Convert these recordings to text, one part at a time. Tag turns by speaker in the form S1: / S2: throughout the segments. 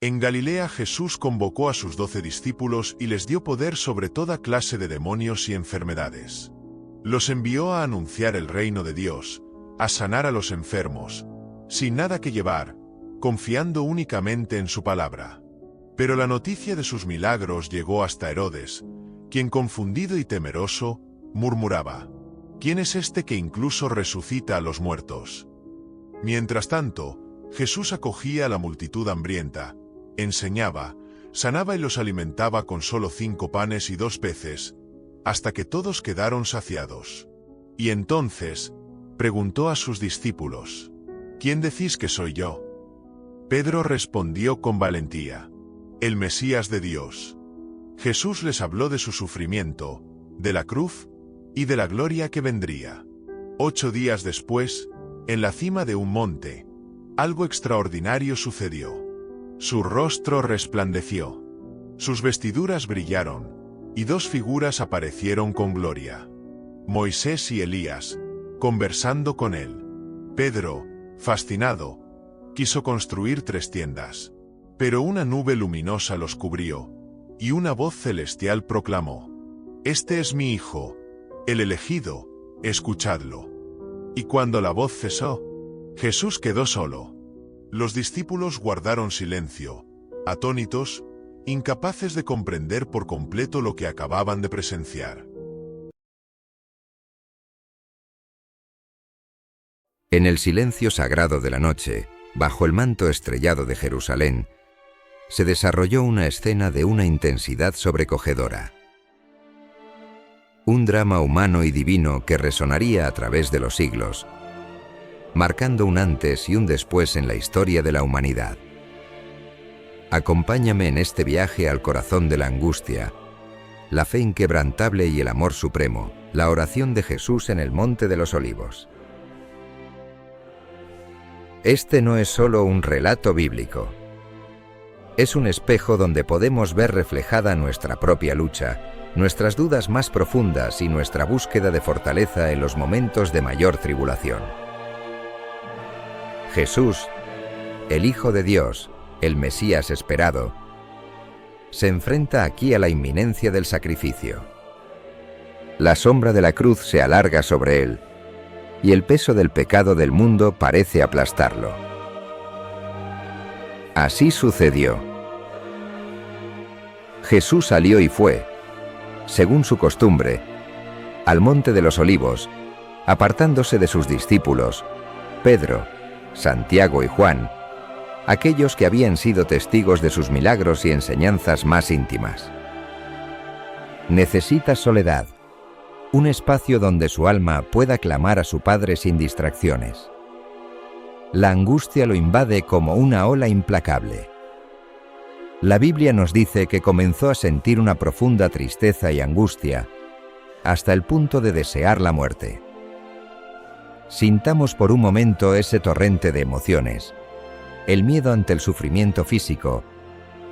S1: En Galilea Jesús convocó a sus 12 discípulos y les dio poder sobre toda clase de demonios y enfermedades. Los envió a anunciar el reino de Dios, a sanar a los enfermos, sin nada que llevar, confiando únicamente en su palabra. Pero la noticia de sus milagros llegó hasta Herodes, quien confundido y temeroso, murmuraba: ¿Quién es este que incluso resucita a los muertos? Mientras tanto, Jesús acogía a la multitud hambrienta, enseñaba, sanaba y los alimentaba con solo 5 panes y 2 peces, hasta que todos quedaron saciados. Y entonces, preguntó a sus discípulos: ¿Quién decís que soy yo? Pedro respondió con valentía: el Mesías de Dios. Jesús les habló de su sufrimiento, de la cruz, y de la gloria que vendría. 8 días después, en la cima de un monte, algo extraordinario sucedió. Su rostro resplandeció. Sus vestiduras brillaron, y 2 figuras aparecieron con gloria. Moisés y Elías, conversando con él. Pedro, fascinado, quiso construir 3 tiendas. Pero una nube luminosa los cubrió, y una voz celestial proclamó: Este es mi Hijo, el elegido, escuchadlo. Y cuando la voz cesó, Jesús quedó solo. Los discípulos guardaron silencio, atónitos, incapaces de comprender por completo lo que acababan de presenciar.
S2: En el silencio sagrado de la noche, bajo el manto estrellado de Jerusalén, se desarrolló una escena de una intensidad sobrecogedora. Un drama humano y divino que resonaría a través de los siglos, marcando un antes y un después en la historia de la humanidad. Acompáñame en este viaje al corazón de la angustia, la fe inquebrantable y el amor supremo, la oración de Jesús en el Monte de los Olivos. Este no es solo un relato bíblico. Es un espejo donde podemos ver reflejada nuestra propia lucha, nuestras dudas más profundas y nuestra búsqueda de fortaleza en los momentos de mayor tribulación. Jesús, el Hijo de Dios, el Mesías esperado, se enfrenta aquí a la inminencia del sacrificio. La sombra de la cruz se alarga sobre él, y el peso del pecado del mundo parece aplastarlo. Así sucedió. Jesús salió y fue, según su costumbre, al Monte de los Olivos, apartándose de sus discípulos, Pedro, Santiago y Juan, aquellos que habían sido testigos de sus milagros y enseñanzas más íntimas. Necesita soledad, un espacio donde su alma pueda clamar a su Padre sin distracciones. La angustia lo invade como una ola implacable. La Biblia nos dice que comenzó a sentir una profunda tristeza y angustia, hasta el punto de desear la muerte. Sintamos por un momento ese torrente de emociones, el miedo ante el sufrimiento físico,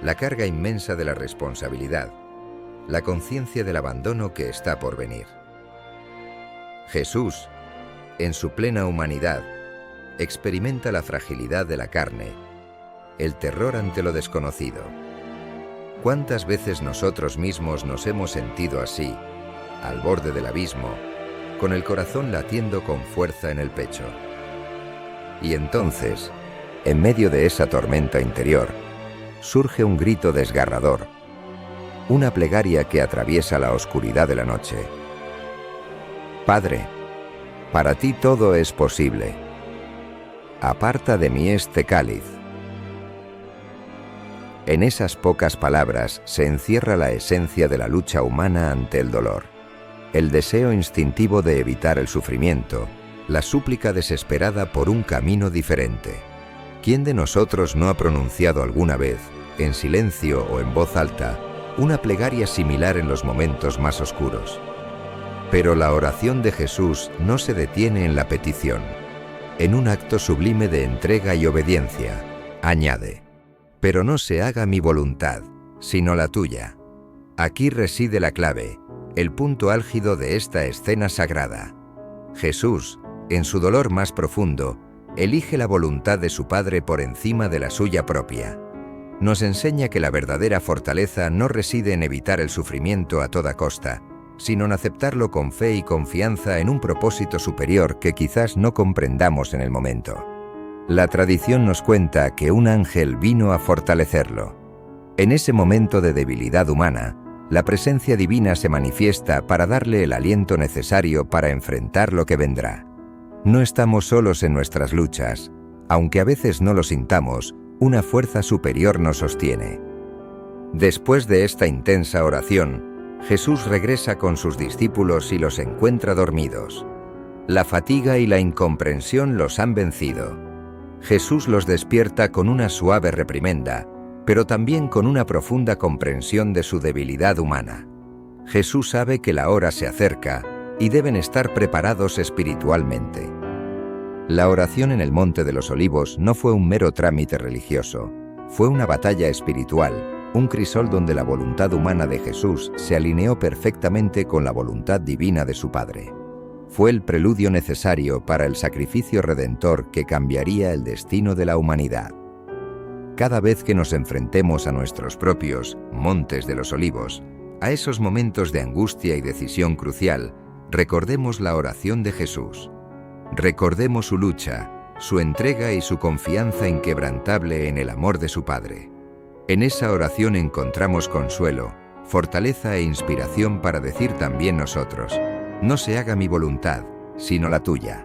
S2: la carga inmensa de la responsabilidad, la conciencia del abandono que está por venir. Jesús, en su plena humanidad, experimenta la fragilidad de la carne, el terror ante lo desconocido. ¿Cuántas veces nosotros mismos nos hemos sentido así, al borde del abismo, con el corazón latiendo con fuerza en el pecho? Y entonces, en medio de esa tormenta interior, surge un grito desgarrador, una plegaria que atraviesa la oscuridad de la noche. Padre, para ti todo es posible. Aparta de mí este cáliz. En esas pocas palabras se encierra la esencia de la lucha humana ante el dolor, el deseo instintivo de evitar el sufrimiento, la súplica desesperada por un camino diferente. ¿Quién de nosotros no ha pronunciado alguna vez, en silencio o en voz alta, una plegaria similar en los momentos más oscuros? Pero la oración de Jesús no se detiene en la petición. En un acto sublime de entrega y obediencia, añade: pero no se haga mi voluntad, sino la tuya. Aquí reside la clave, el punto álgido de esta escena sagrada. Jesús, en su dolor más profundo, elige la voluntad de su Padre por encima de la suya propia. nos enseña que la verdadera fortaleza no reside en evitar el sufrimiento a toda costa, sino en aceptarlo con fe y confianza en un propósito superior que quizás no comprendamos en el momento. La tradición nos cuenta que un ángel vino a fortalecerlo. En ese momento de debilidad humana, la presencia divina se manifiesta para darle el aliento necesario para enfrentar lo que vendrá. No estamos solos en nuestras luchas. Aunque a veces no lo sintamos, una fuerza superior nos sostiene. Después de esta intensa oración, Jesús regresa con sus discípulos y los encuentra dormidos. La fatiga y la incomprensión los han vencido. Jesús los despierta con una suave reprimenda, pero también con una profunda comprensión de su debilidad humana. Jesús sabe que la hora se acerca y deben estar preparados espiritualmente. La oración en el Monte de los Olivos no fue un mero trámite religioso, fue una batalla espiritual, un crisol donde la voluntad humana de Jesús se alineó perfectamente con la voluntad divina de su Padre. Fue el preludio necesario para el sacrificio redentor que cambiaría el destino de la humanidad. Cada vez que nos enfrentemos a nuestros propios Montes de los Olivos, a esos momentos de angustia y decisión crucial, recordemos la oración de Jesús. Recordemos su lucha, su entrega y su confianza inquebrantable en el amor de su Padre. En esa oración encontramos consuelo, fortaleza e inspiración para decir también nosotros: no se haga mi voluntad, sino la tuya.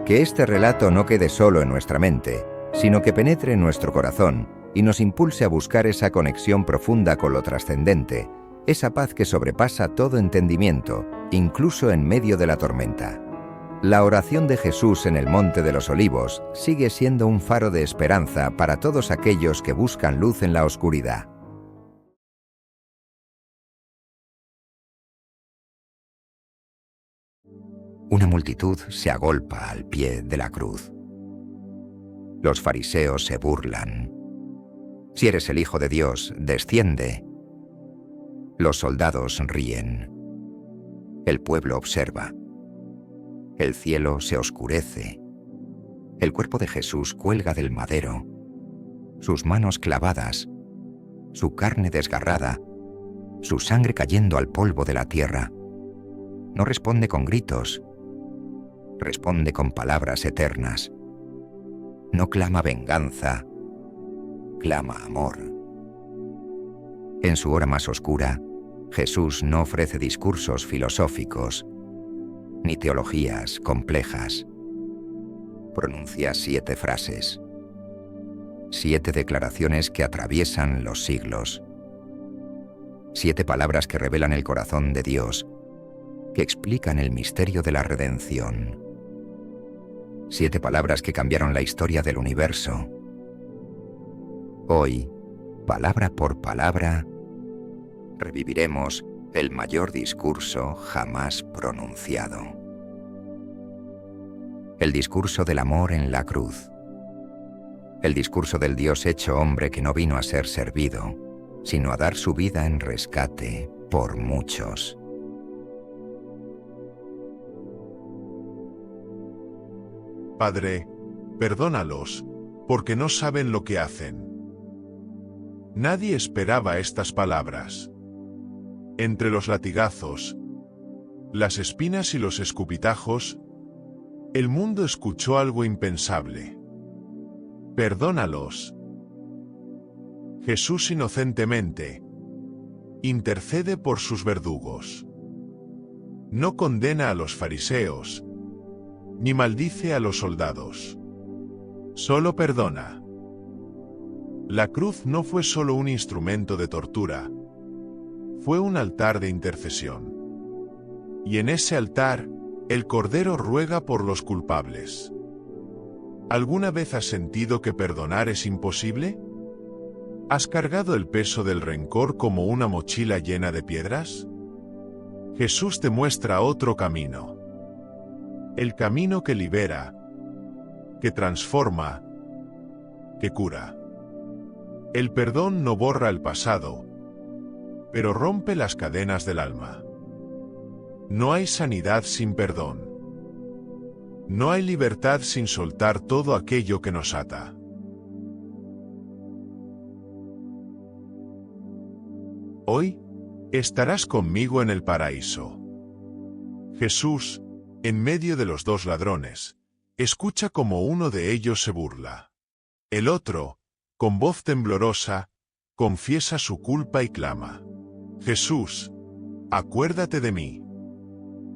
S2: Que este relato no quede solo en nuestra mente, sino que penetre en nuestro corazón y nos impulse a buscar esa conexión profunda con lo trascendente, esa paz que sobrepasa todo entendimiento, incluso en medio de la tormenta. La oración de Jesús en el Monte de los Olivos sigue siendo un faro de esperanza para todos aquellos que buscan luz en la oscuridad. Una multitud se agolpa al pie de la cruz. Los fariseos se burlan. Si eres el Hijo de Dios, desciende. Los soldados ríen. El pueblo observa. El cielo se oscurece. El cuerpo de Jesús cuelga del madero. Sus manos clavadas, su carne desgarrada, su sangre cayendo al polvo de la tierra. No responde con gritos. Responde con palabras eternas. No clama venganza, clama amor. En su hora más oscura, Jesús no ofrece discursos filosóficos, ni teologías complejas. Pronuncia 7 frases, 7 declaraciones que atraviesan los siglos, 7 palabras que revelan el corazón de Dios, que explican el misterio de la redención. 7 palabras que cambiaron la historia del universo. Hoy, palabra por palabra, reviviremos el mayor discurso jamás pronunciado. El discurso del amor en la cruz. El discurso del Dios hecho hombre que no vino a ser servido, sino a dar su vida en rescate por muchos.
S1: Padre, perdónalos, porque no saben lo que hacen. Nadie esperaba estas palabras. Entre los latigazos, las espinas y los escupitajos, el mundo escuchó algo impensable. Perdónalos. Jesús inocentemente intercede por sus verdugos. No condena a los fariseos, ni maldice a los soldados. Solo perdona. La cruz no fue solo un instrumento de tortura, fue un altar de intercesión. Y en ese altar, el Cordero ruega por los culpables. ¿Alguna vez has sentido que perdonar es imposible? ¿Has cargado el peso del rencor como una mochila llena de piedras? Jesús te muestra otro camino. El camino que libera, que transforma, que cura. El perdón no borra el pasado, pero rompe las cadenas del alma. No hay sanidad sin perdón. No hay libertad sin soltar todo aquello que nos ata. Hoy estarás conmigo en el paraíso. Jesús, en medio de los dos ladrones, escucha como uno de ellos se burla. El otro, con voz temblorosa, confiesa su culpa y clama: Jesús, acuérdate de mí.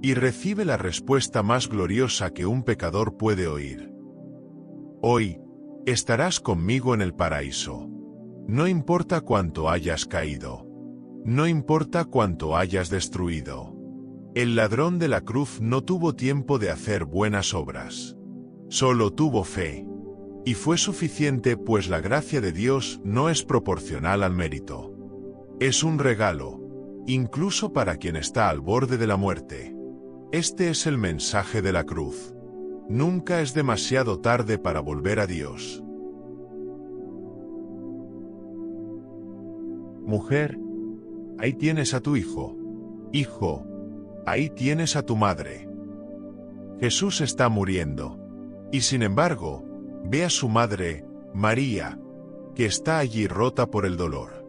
S1: Y recibe la respuesta más gloriosa que un pecador puede oír: hoy estarás conmigo en el paraíso. No importa cuánto hayas caído. No importa cuánto hayas destruido. El ladrón de la cruz no tuvo tiempo de hacer buenas obras. Solo tuvo fe. Y fue suficiente, pues la gracia de Dios no es proporcional al mérito. Es un regalo, incluso para quien está al borde de la muerte. Este es el mensaje de la cruz. Nunca es demasiado tarde para volver a Dios. Mujer, ahí tienes a tu hijo. Hijo, ahí tienes a tu madre. Jesús está muriendo. Y sin embargo, ve a su madre, María, que está allí rota por el dolor.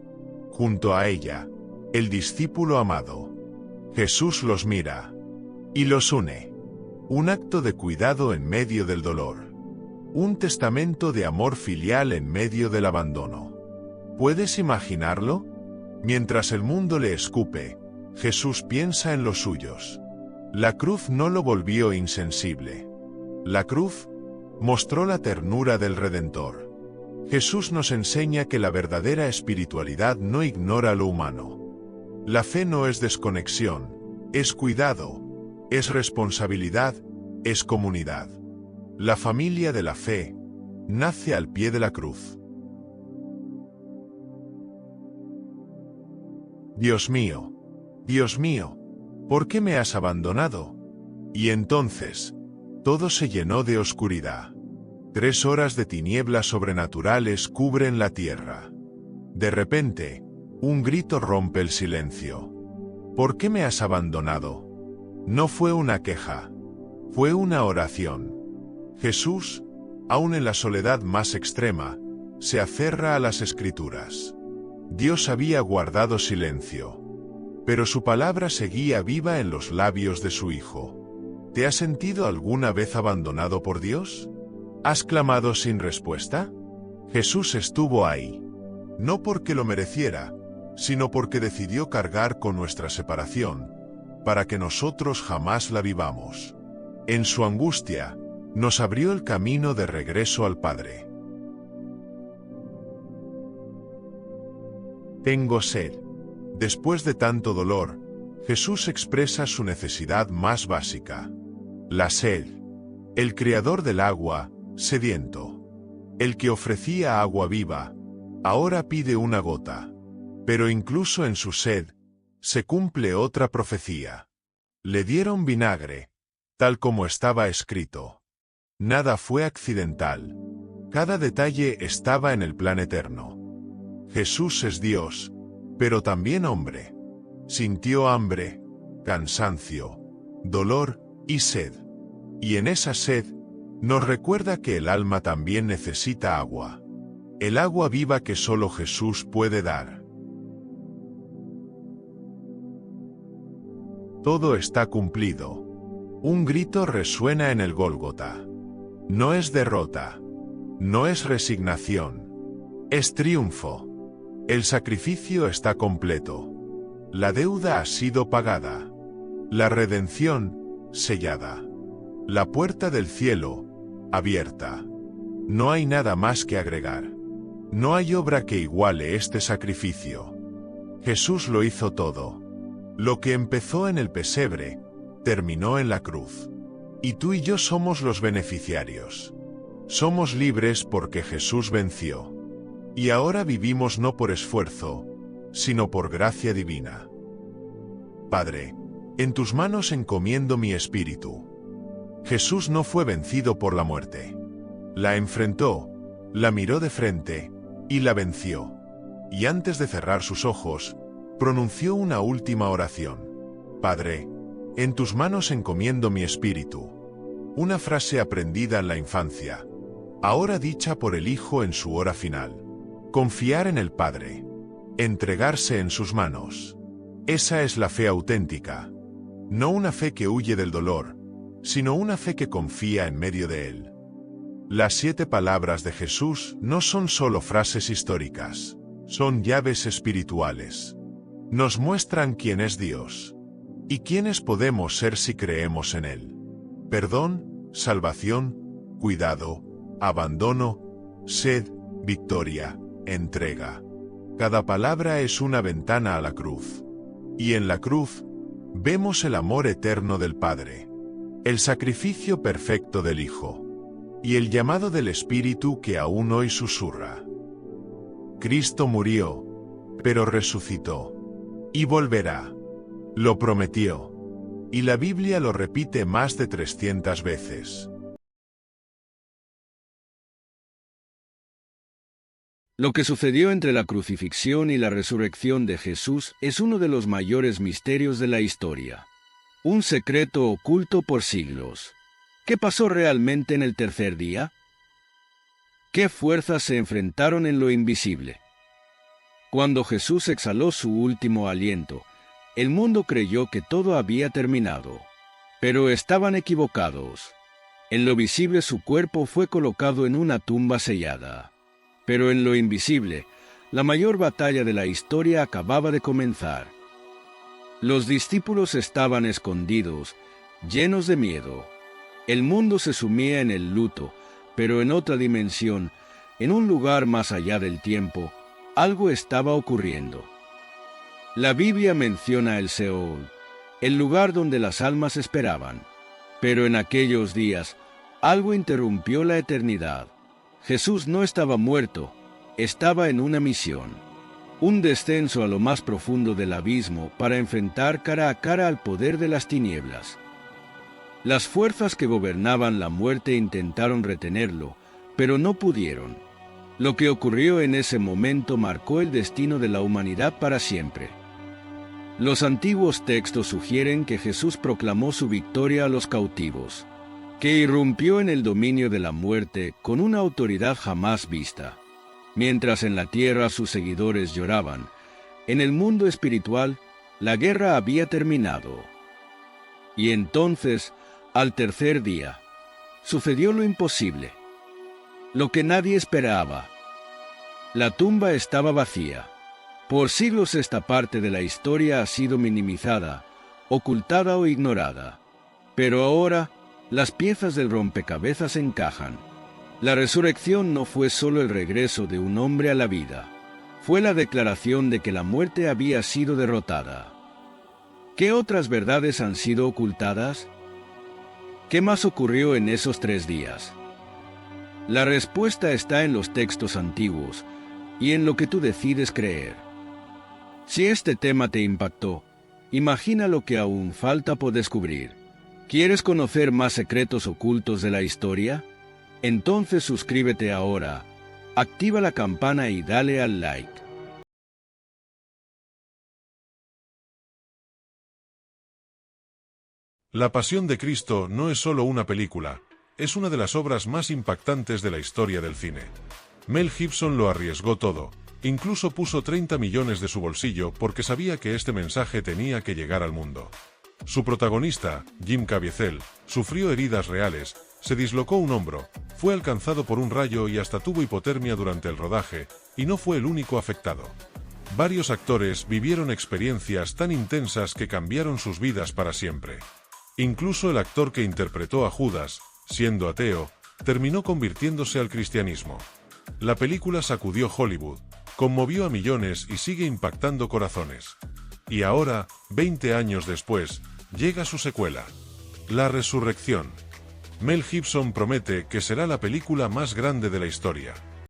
S1: Junto a ella, el discípulo amado. Jesús los mira y los une. Un acto de cuidado en medio del dolor. Un testamento de amor filial en medio del abandono. ¿Puedes imaginarlo? Mientras el mundo le escupe, Jesús piensa en los suyos. La cruz no lo volvió insensible. La cruz mostró la ternura del Redentor. Jesús nos enseña que la verdadera espiritualidad no ignora lo humano. La fe no es desconexión, es cuidado, es responsabilidad, es comunidad. La familia de la fe nace al pie de la cruz. Dios mío, ¿por qué me has abandonado? Y entonces, todo se llenó de oscuridad. 3 horas de tinieblas sobrenaturales cubren la tierra. De repente, un grito rompe el silencio. ¿Por qué me has abandonado? No fue una queja, fue una oración. Jesús, aun en la soledad más extrema, se aferra a las Escrituras. Dios había guardado silencio, pero su palabra seguía viva en los labios de su Hijo. ¿Te has sentido alguna vez abandonado por Dios? ¿Has clamado sin respuesta? Jesús estuvo ahí, no porque lo mereciera, sino porque decidió cargar con nuestra separación, para que nosotros jamás la vivamos. En su angustia, nos abrió el camino de regreso al Padre. Tengo sed. Después de tanto dolor, Jesús expresa su necesidad más básica. La sed. El creador del agua, sediento. El que ofrecía agua viva, ahora pide una gota. Pero incluso en su sed, se cumple otra profecía. Le dieron vinagre, tal como estaba escrito. Nada fue accidental. Cada detalle estaba en el plan eterno. Jesús es Dios, pero también hombre. Sintió hambre, cansancio, dolor y sed. Y en esa sed, nos recuerda que el alma también necesita agua. El agua viva que solo Jesús puede dar. Todo está cumplido. Un grito resuena en el Gólgota. No es derrota. No es resignación. Es triunfo. El sacrificio está completo. La deuda ha sido pagada. La redención, sellada. La puerta del cielo, abierta. No hay nada más que agregar. No hay obra que iguale este sacrificio. Jesús lo hizo todo. Lo que empezó en el pesebre, terminó en la cruz. Y tú y yo somos los beneficiarios. Somos libres porque Jesús venció. Y ahora vivimos no por esfuerzo, sino por gracia divina. Padre, en tus manos encomiendo mi espíritu. Jesús no fue vencido por la muerte. La enfrentó, la miró de frente, y la venció. Y antes de cerrar sus ojos, pronunció una última oración. Padre, en tus manos encomiendo mi espíritu. Una frase aprendida en la infancia, ahora dicha por el Hijo en su hora final. Confiar en el Padre. entregarse en sus manos. Esa es la fe auténtica. No una fe que huye del dolor, sino una fe que confía en medio de él. Las 7 palabras de Jesús no son solo frases históricas, son llaves espirituales. Nos muestran quién es Dios y quiénes podemos ser si creemos en él. Perdón, salvación, cuidado, abandono, sed, victoria, entrega. Cada palabra es una ventana a la cruz. Y en la cruz, vemos el amor eterno del Padre, el sacrificio perfecto del Hijo, y el llamado del Espíritu que aún hoy susurra. Cristo murió, pero resucitó, y volverá. Lo prometió, y la Biblia lo repite más de 300 veces.
S3: Lo que sucedió entre la crucifixión y la resurrección de Jesús es uno de los mayores misterios de la historia. Un secreto oculto por siglos. ¿Qué pasó realmente en el tercer día? ¿Qué fuerzas se enfrentaron en lo invisible? Cuando Jesús exhaló su último aliento, el mundo creyó que todo había terminado. Pero estaban equivocados. En lo visible su cuerpo fue colocado en una tumba sellada. Pero en lo invisible, la mayor batalla de la historia acababa de comenzar. Los discípulos estaban escondidos, llenos de miedo. El mundo se sumía en el luto, pero en otra dimensión, en un lugar más allá del tiempo, algo estaba ocurriendo. La Biblia menciona el Seol, el lugar donde las almas esperaban. Pero en aquellos días, algo interrumpió la eternidad. Jesús no estaba muerto, estaba en una misión. Un descenso a lo más profundo del abismo para enfrentar cara a cara al poder de las tinieblas. Las fuerzas que gobernaban la muerte intentaron retenerlo, pero no pudieron. Lo que ocurrió en ese momento marcó el destino de la humanidad para siempre. Los antiguos textos sugieren que Jesús proclamó su victoria a los cautivos, que irrumpió en el dominio de la muerte con una autoridad jamás vista. Mientras en la tierra sus seguidores lloraban, en el mundo espiritual la guerra había terminado. Y entonces, al tercer día, sucedió lo imposible, lo que nadie esperaba. La tumba estaba vacía. Por siglos esta parte de la historia ha sido minimizada, ocultada o ignorada. Pero ahora, las piezas del rompecabezas encajan. La resurrección no fue solo el regreso de un hombre a la vida. Fue la declaración de que la muerte había sido derrotada. ¿Qué otras verdades han sido ocultadas? ¿Qué más ocurrió en esos 3 días? La respuesta está en los textos antiguos y en lo que tú decides creer. Si este tema te impactó, imagina lo que aún falta por descubrir. ¿Quieres conocer más secretos ocultos de la historia? Entonces suscríbete ahora, activa la campana y dale al like.
S1: La Pasión de Cristo no es solo una película, es una de las obras más impactantes de la historia del cine. Mel Gibson lo arriesgó todo, incluso puso 30 millones de su bolsillo porque sabía que este mensaje tenía que llegar al mundo. Su protagonista, Jim Caviezel, sufrió heridas reales, se dislocó un hombro, fue alcanzado por un rayo y hasta tuvo hipotermia durante el rodaje, y no fue el único afectado. Varios actores vivieron experiencias tan intensas que cambiaron sus vidas para siempre. Incluso el actor que interpretó a Judas, siendo ateo, terminó convirtiéndose al cristianismo. La película sacudió Hollywood, conmovió a millones y sigue impactando corazones. Y ahora, 20 años después, llega su secuela, La Resurrección. Mel Gibson promete que será la película más grande de la historia.